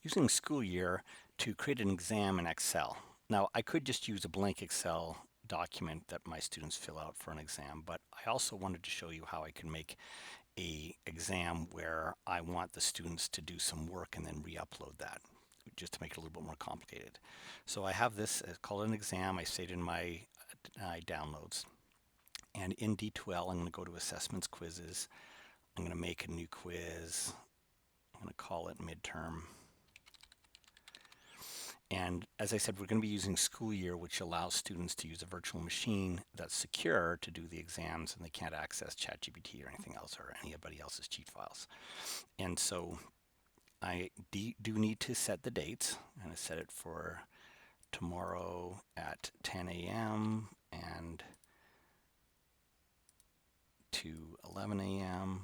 using Schoolyear to create an exam in Excel. Now, I could just use a blank Excel document that my students fill out for an exam, but I also wanted to show you how I can make a exam where I want the students to do some work and then re-upload that, just to make it a little bit more complicated. So I have this called an exam. I saved in my downloads. And in D2L, I'm going to go to assessments, quizzes. I'm going to make a new quiz. I'm going to call it midterm. And as I said, we're going to be using Schoolyear, which allows students to use a virtual machine that's secure to do the exams, and they can't access ChatGPT or anything else or anybody else's cheat files. And so I do need to set the dates. I'm going to set it for tomorrow at 10 a.m. and to 11 a.m.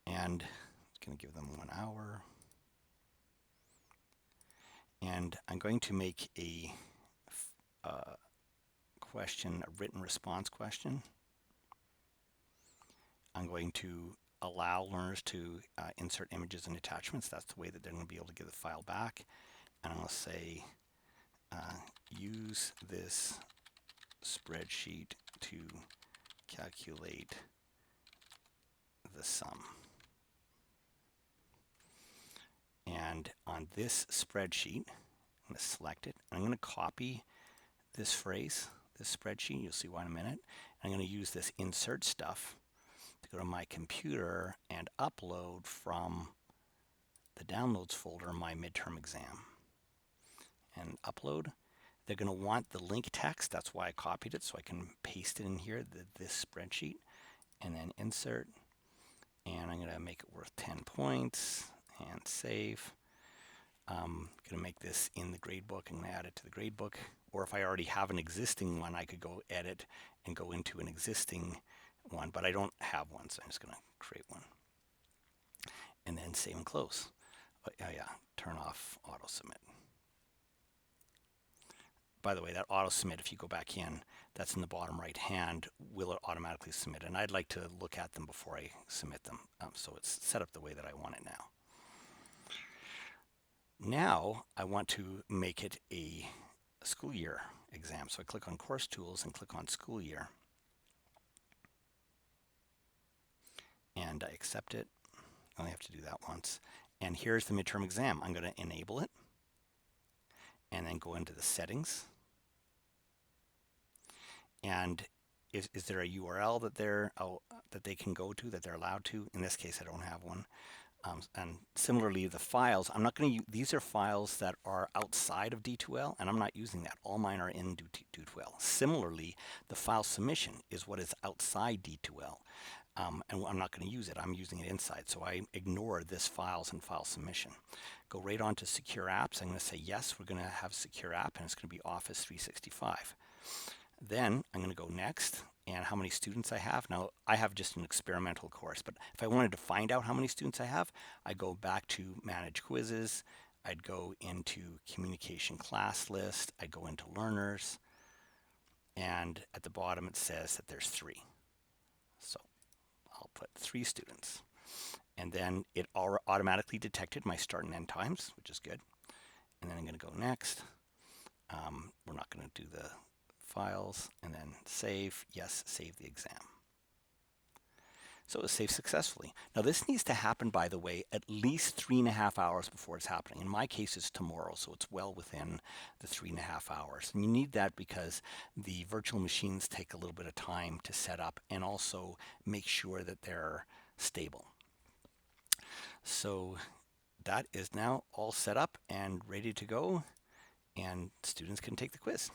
And it's going to give them 1 hour. And I'm going to make a question, a written response question. I'm going to allow learners to insert images and attachments. That's the way that they're going to be able to get the file back. And I'm going to say, use this spreadsheet to calculate the sum. And on this spreadsheet, I'm going to select it. I'm going to copy this phrase, this spreadsheet. You'll see why in a minute. I'm going to use this insert stuff to go to my computer and upload from the downloads folder my midterm exam. And upload. They're going to want the link text. That's why I copied it, so I can paste it in here, this spreadsheet, and then insert. And I'm going to make it worth 10 points and save. I'm going to make this in the gradebook and add it to the gradebook. Or if I already have an existing one, I could go edit and go into an existing one, but I don't have one, so I'm just going to create one. And then save and close. Oh yeah, turn off auto submit. By the way, that auto submit, if you go back in, that's in the bottom right hand, will it automatically submit? And I'd like to look at them before I submit them. So it's set up the way that I want it now. Now I want to make it a Schoolyear exam. So I click on Course Tools and click on Schoolyear. And I accept it. I only have to do that once. And here's the midterm exam. I'm going to enable it and then go into the settings. And is there a URL that they can go to, that they're allowed to? In this case, I don't have one. And similarly, the files, I'm not going to use, these are files that are outside of D2L, and I'm not using that. All mine are in D2L. Similarly, the file submission is what is outside D2L. And I'm not going to use it. I'm using it inside. So I ignore this files and file submission. Go right on to secure apps. I'm going to say, yes, we're going to have secure app, and it's going to be Office 365. Then I'm going to go next, and how many students I have. Now, I have just an experimental course, but if I wanted to find out how many students I have, I go back to Manage Quizzes. I'd go into Communication Class List. I'd go into Learners, and at the bottom it says that there's 3. So I'll put 3 students. And then it automatically detected my start and end times, which is good. And then I'm going to go next. We're not going to do the files, and then save. Yes, save the exam. So it was saved successfully. Now this needs to happen, by the way, at least 3.5 hours before it's happening. In my case, it's tomorrow, so it's well within the 3.5 hours. And you need that because the virtual machines take a little bit of time to set up and also make sure that they're stable. So that is now all set up and ready to go, and students can take the quiz.